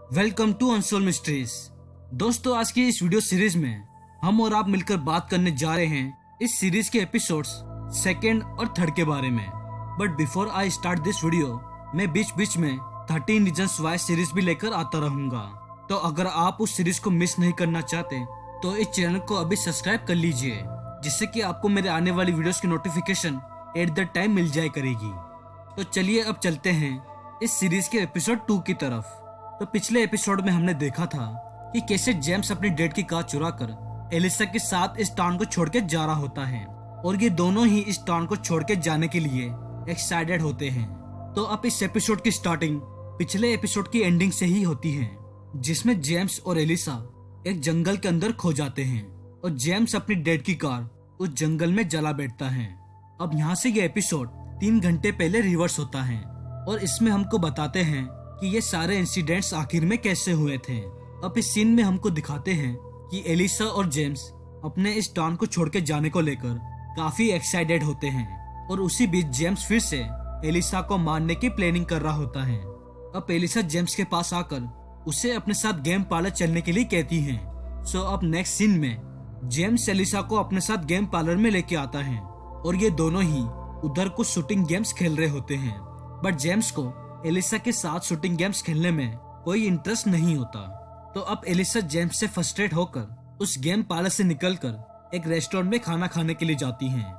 Welcome to unsold mysteries. दोस्तों, आज की इस वीडियो सीरीज में हम और आप मिलकर बात करने जा रहे हैं इस सीरीज के एपिसोड्स सेकेंड और थर्ड के बारे में। But before I start this video, मैं बीच बीच में 13 रीजन्स वाई सीरीज भी लेकर आता रहूंगा। तो अगर आप उस सीरीज को मिस नहीं करना चाहते तो इस चैनल को अभी सब्सक्राइब कर लीजिए, जिससे कि आपको मेरे आने वाली वीडियोस की नोटिफिकेशन एट द टाइम मिल जाया करेगी। तो चलिए अब चलते हैं इस सीरीज के एपिसोड 2 की तरफ। तो पिछले एपिसोड में हमने देखा था कि कैसे जेम्स अपनी डेट की कार चुराकर एलिसा के साथ इस टाउन को छोड़ के जा रहा होता है और ये दोनों ही इस टाउन को छोड़ के जाने के लिए एक्साइटेड होते हैं। तो अब इस एपिसोड की स्टार्टिंग पिछले एपिसोड की एंडिंग से ही होती है, जिसमें जेम्स और एलिसा एक जंगल के अंदर खो जाते हैं और जेम्स अपनी डेट की कार उस जंगल में जला बैठता है। अब यहाँ से ये एपिसोड 3 घंटे पहले रिवर्स होता है और इसमें हमको बताते हैं कि ये सारे इंसिडेंट्स आखिर में कैसे हुए थे। अब इस सीन में हमको दिखाते हैं कि एलिसा और जेम्स अपने इस टाउन को छोड़ के जाने को लेकर काफी एक्साइटेड होते हैं और उसी बीच जेम्स फिर से एलिसा को मारने की प्लानिंग कर रहा होता है। अब एलिसा जेम्स के पास आकर उसे अपने साथ गेम पार्लर चलने के लिए कहती है। सो अब नेक्स्ट सीन में जेम्स एलिसा को अपने साथ गेम पार्लर में लेके आता है और ये दोनों ही उधर कुछ शूटिंग गेम्स खेल रहे होते हैं। बट जेम्स को एलिसा के साथ शूटिंग गेम्स खेलने में कोई इंटरेस्ट नहीं होता। तो अब एलिसा जेम्स से फ्रस्ट्रेट होकर उस गेम पार्लर से निकलकर एक रेस्टोरेंट में खाना खाने के लिए जाती हैं।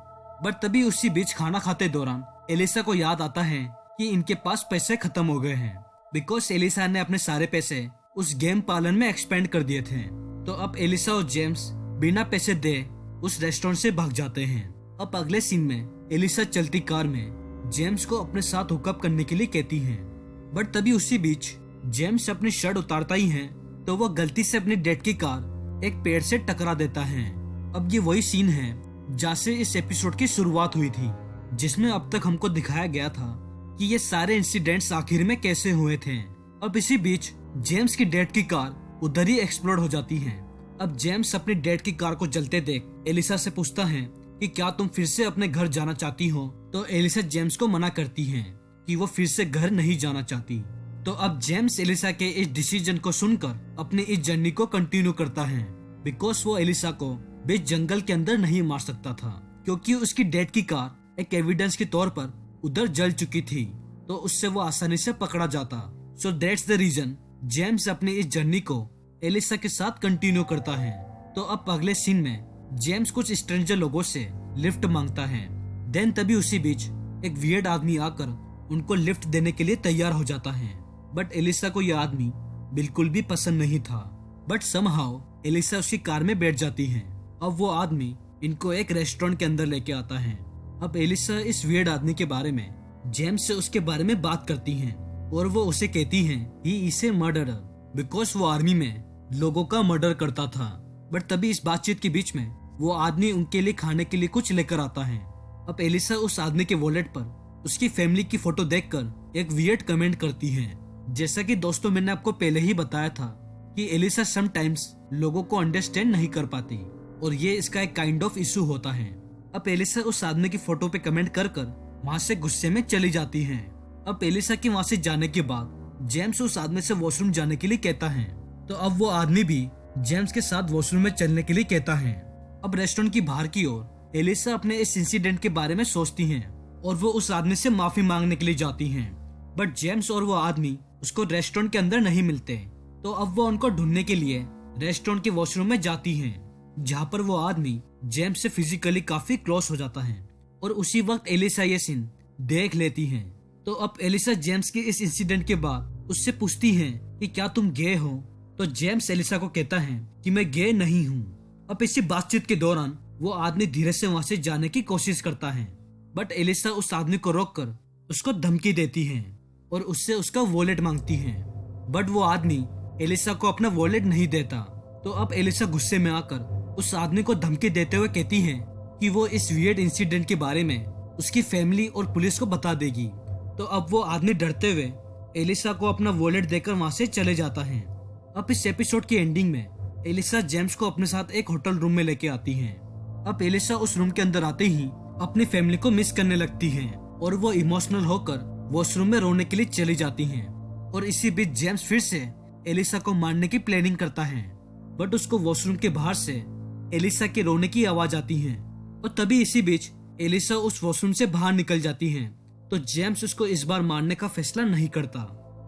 बट तभी उसी बीच खाना खाते दौरान एलिसा को याद आता है कि इनके पास पैसे खत्म हो गए हैं, बिकॉज एलिसा ने अपने सारे पैसे उस गेम पार्लर में एक्सपेंड कर दिए थे। तो अब एलिसा और जेम्स बिना पैसे दे उस रेस्टोरेंट से भाग जाते हैं। अब अगले सीन में एलिसा चलती कार में जेम्स को अपने साथ हुकअप करने के लिए कहती है। बट तभी उसी बीच जेम्स अपनी शर्ट उतारता ही है तो वो गलती से अपनी डेट की कार एक पेड़ से टकरा देता है। अब ये वही सीन है जहाँ से इस एपिसोड की शुरुआत हुई थी, जिसमें अब तक हमको दिखाया गया था कि ये सारे इंसिडेंट्स आखिर में कैसे हुए थे। अब इसी बीच जेम्स की डेट की कार उधर ही एक्सप्लोड हो जाती है। अब जेम्स अपनी डेट की कार को जलते देख एलिसा से पूछता है कि क्या तुम फिर से अपने घर जाना चाहती हो। तो एलिसा जेम्स को मना करती है कि वो फिर से घर नहीं जाना चाहती। तो अब जेम्स एलिसा के इस डिसीजन को सुनकर अपनी इस जर्नी को कंटिन्यू करता है, बिकॉज वो एलिसा को बीच जंगल के अंदर नहीं मार सकता था, क्योंकि उसकी डेट की कार एक एविडेंस के तौर पर उधर जल चुकी थी, तो उससे वो आसानी से पकड़ा जाता। So that's the reason James अपनी इस जर्नी को एलिसा के साथ कंटिन्यू करता है। तो अब अगले सीन में जेम्स कुछ स्ट्रेंजर लोगों से लिफ्ट मांगता है। देन तभी उसी बीच एक वियर्ड आदमी आकर उनको लिफ्ट देने के लिए तैयार हो जाता है। बट एलिसा को यह आदमी बिल्कुल भी पसंद नहीं था। बट समहाउ एलिसा उसकी कार में बैठ जाती है। अब वो आदमी इनको एक रेस्टोरेंट के अंदर लेके आता है। अब एलिसा इस वियर्ड आदमी के बारे में जेम्स से उसके बारे में बात करती है और वो उसे कहती है he is a murderer, because वो आर्मी में लोगों का मर्डर करता था। बट तभी इस बातचीत के बीच में वो आदमी उनके लिए खाने के लिए कुछ लेकर आता है। अब एलिसा उस आदमी के वॉलेट पर उसकी फैमिली की फोटो देखकर एक वियर्ड कमेंट करती है। जैसा कि दोस्तों मैंने आपको पहले ही बताया था कि एलिसा समटाइम्स लोगों को अंडरस्टैंड नहीं कर पाती और ये इसका एक काइंड ऑफ इशू होता है। अब एलिसा उस आदमी की फोटो पे कमेंट कर वहां से गुस्से में चली जाती है। अब एलिसा की वहां से जाने के बाद जेम्स उस आदमी से वॉशरूम जाने के लिए कहता है। तो अब वो आदमी भी जेम्स के साथ वॉशरूम में चलने के लिए कहता है। अब रेस्टोरेंट की बाहर की ओर एलिसा अपने इस इंसिडेंट के बारे में सोचती हैं और वो उस आदमी से माफी मांगने के लिए जाती हैं। बट जेम्स और वो आदमी उसको रेस्टोरेंट के अंदर नहीं मिलते। तो अब वो उनको ढूंढने के लिए रेस्टोरेंट के वॉशरूम में जाती हैं, जहाँ पर वो आदमी जेम्स से फिजिकली काफी क्लोज हो जाता है और उसी वक्त एलिसा ये सीन देख लेती है। तो अब एलिसा जेम्स के इस इंसिडेंट के बाद उससे पूछती है कि क्या तुम गे हो। तो जेम्स एलिसा को कहता है कि मैं गे नहीं हूँ। अब इसी बातचीत के दौरान वो आदमी धीरे से वहां से जाने की कोशिश करता है, बट एलिसा उस आदमी को रोककर उसको धमकी देती है और उससे उसका वॉलेट मांगती है। बट वो आदमी एलिसा को अपना वॉलेट नहीं देता। तो अब एलिसा गुस्से में आकर उस आदमी को धमकी देते हुए कहती है कि वो इस वियर्ड इंसिडेंट के बारे में उसकी फैमिली और पुलिस को बता देगी। तो अब वो आदमी डरते हुए एलिसा को अपना वॉलेट देकर वहां से चले जाता है। अब इस एपिसोड की एंडिंग में एलिसा जेम्स को अपने साथ एक होटल रूम में लेके आती है। अब एलिसा उस रूम के अंदर आते ही अपनी फैमिली को मिस करने लगती है और वो इमोशनल होकर वॉशरूम में रोने के लिए चली जाती हैं। और इसी बीच जेम्स फिर से एलिसा को मारने की प्लानिंग करता है। बट उसको वॉशरूम के बाहर से एलिसा के रोने की आवाज आती है और तभी इसी बीच एलिसा उस वॉशरूम से बाहर निकल जाती है। तो जेम्स उसको इस बार मारने का फैसला नहीं करता।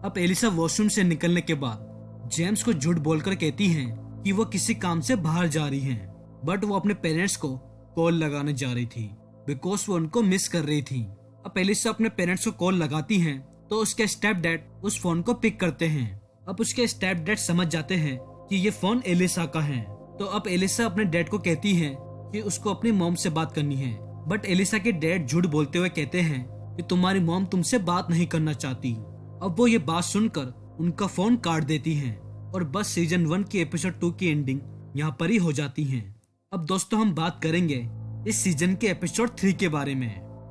अब एलिसा वॉशरूम से निकलने के बाद जेम्स को झूठ बोलकर कहती है कि वो किसी काम से बाहर जा रही है, बट वो अपने पेरेंट्स को कॉल लगाने जा रही थी बिकॉज वो उनको मिस कर रही थी। अब एलिसा अपने पेरेंट्स को कॉल लगाती है तो उसके स्टेप डैड उस फोन को पिक करते हैं। अब उसके स्टेप डैड समझ जाते हैं कि ये फोन एलिसा का है। तो अब एलिसा अपने डैड को कहती है कि उसको अपनी मॉम से बात करनी है, बट एलिसा के डैड झूठ बोलते हुए कहते हैं कि तुम्हारी मॉम तुमसे बात नहीं करना चाहती। अब वो ये बात सुनकर उनका फोन काट देती हैं और बस सीजन 1 की एपिसोड 2 की एंडिंग यहाँ पर ही हो जाती है। अब दोस्तों हम बात करेंगे इस सीजन के एपिसोड 3 के बारे में।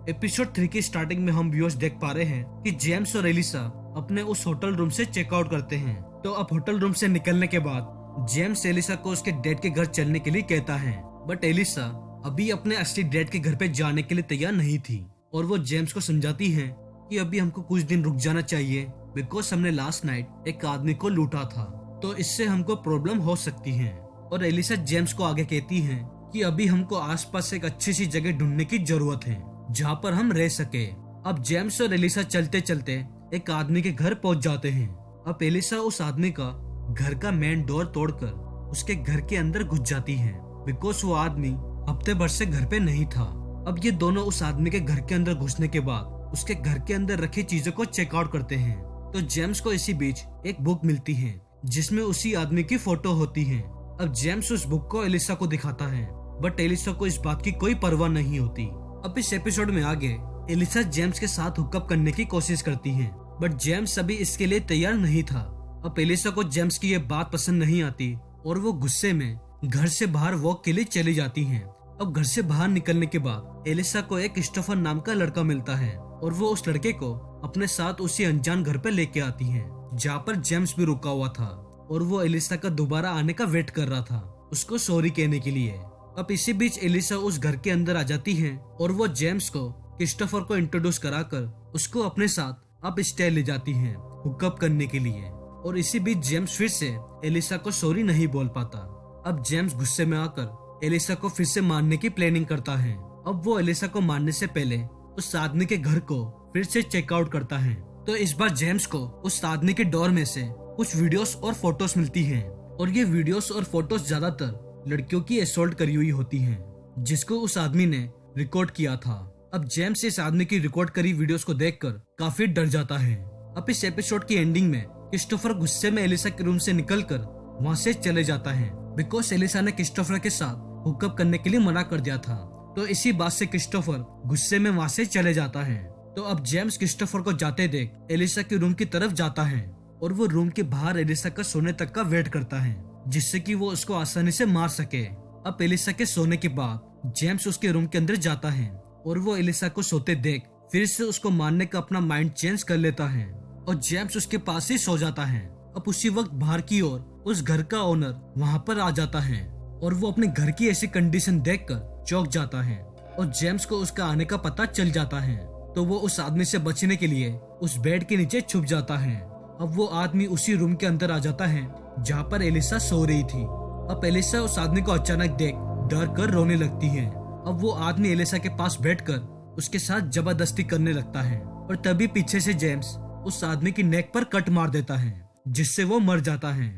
एपिसोड 3 की स्टार्टिंग में हम व्यूअर्स देख पा रहे हैं कि जेम्स और एलिसा अपने उस होटल रूम से चेकआउट करते हैं। तो अब होटल रूम से निकलने के बाद जेम्स एलिसा को उसके डैड के घर चलने के लिए कहता है, बट एलिसा अभी अपने असली डैड के घर पे जाने के लिए तैयार नहीं थी और वो जेम्स को समझाती है कि अभी हमको कुछ दिन रुक जाना चाहिए बिकॉज हमने लास्ट नाइट एक आदमी को लूटा था, तो इससे हमको प्रॉब्लम हो सकती है। और एलिसा जेम्स को आगे कहती है कि अभी हमको आसपास एक अच्छी सी जगह ढूंढने की जरूरत है जहाँ पर हम रह सके। अब जेम्स और एलिसा चलते चलते एक आदमी के घर पहुंच जाते हैं। अब एलिसा उस आदमी का घर का मेन डोर तोड़कर उसके घर के अंदर घुस जाती है बिकॉज वो आदमी हफ्ते भर से घर पे नहीं था। अब ये दोनों उस आदमी के घर के अंदर घुसने के बाद उसके घर के अंदर रखी चीजों को चेकआउट करते हैं। तो जेम्स को इसी बीच एक बुक मिलती है जिसमें उसी आदमी की फोटो होती है। अब जेम्स उस बुक को एलिसा को दिखाता है, बट एलिसा को इस बात की कोई परवाह नहीं होती। अब इस एपिसोड में आगे एलिसा जेम्स के साथ हुकअप करने की कोशिश करती है, बट जेम्स अभी इसके लिए तैयार नहीं था। अब एलिसा को जेम्स की ये बात पसंद नहीं आती और वो गुस्से में घर से बाहर वॉक के लिए चली जाती है। अब घर से बाहर निकलने के बाद एलिसा को एक क्रिस्टोफर नाम का लड़का मिलता है और वो उस लड़के को अपने साथ उसी अनजान घर पे लेके आती है जहाँ पर जेम्स भी रुका हुआ था और वो एलिसा का दोबारा आने का वेट कर रहा था उसको सॉरी कहने के लिए। अब इसी बीच एलिसा उस घर के अंदर आ जाती है और वो जेम्स को क्रिस्टोफर को इंट्रोड्यूस कराकर उसको अपने साथ अप स्टेयर ले जाती है हुकअप करने के लिए। और इसी बीच जेम्स फिर से एलिसा को सॉरी नहीं बोल पाता। अब जेम्स गुस्से में आकर एलिसा को फिर से मारने की प्लानिंग करता है। अब वो एलिसा को मारने से पहले उस आदमी के घर को फिर से चेकआउट करता है। तो इस बार जेम्स को उस आदमी के डोर में से कुछ वीडियोस और फोटोस मिलती हैं और ये वीडियोस और फोटोस ज्यादातर लड़कियों की असॉल्ट करी हुई होती हैं जिसको उस आदमी ने रिकॉर्ड किया था। अब जेम्स इस आदमी की रिकॉर्ड करी वीडियोस को देखकर काफी डर जाता है। अब इस एपिसोड की एंडिंग में क्रिस्टोफर गुस्से में एलिसा के रूम से निकलकर वहाँ से चले जाता है बिकॉज एलिसा ने क्रिस्टोफर के साथ हुकअप करने के लिए मना कर दिया था। तो इसी बात से क्रिस्टोफर गुस्से में वहाँ से चले जाता है। तो अब जेम्स क्रिस्टोफर को जाते देख एलिसा के रूम की तरफ जाता है और वो रूम के बाहर एलिसा का सोने तक का वेट करता है जिससे कि वो उसको आसानी से मार सके। अब एलिसा के सोने के बाद जेम्स उसके रूम के अंदर जाता है और वो एलिसा को सोते देख फिर से उसको मारने का अपना माइंड चेंज कर लेता है और जेम्स उसके पास ही सो जाता है। अब उसी वक्त बाहर की ओर उस घर का ओनर वहाँ पर आ जाता है और वो अपने घर की ऐसी कंडीशन देखकर चौंक जाता है और जेम्स को उसका आने का पता चल जाता है। तो वो उस आदमी से बचने के लिए उस बेड के नीचे छुप जाता है। अब वो आदमी उसी रूम के अंदर आ जाता है जहाँ पर एलिसा सो रही थी। अब एलिसा उस आदमी को अचानक देख डर कर रोने लगती है। अब वो आदमी एलिसा के पास बैठकर उसके साथ जबरदस्ती करने लगता है और तभी पीछे से जेम्स उस आदमी की नेक पर कट मार देता है जिससे वो मर जाता है।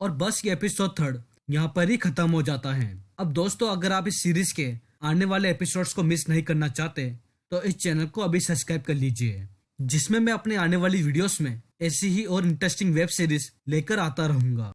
और बस ये एपिसोड 3 यहाँ पर ही खत्म हो जाता है। अब दोस्तों अगर आप इस सीरीज के आने वाले एपिसोड्स को मिस नहीं करना चाहते तो इस चैनल को अभी सब्सक्राइब कर लीजिए जिसमें मैं अपने आने वाली वीडियोस में ऐसी ही और इंटरेस्टिंग वेब सीरीज लेकर आता रहूंगा।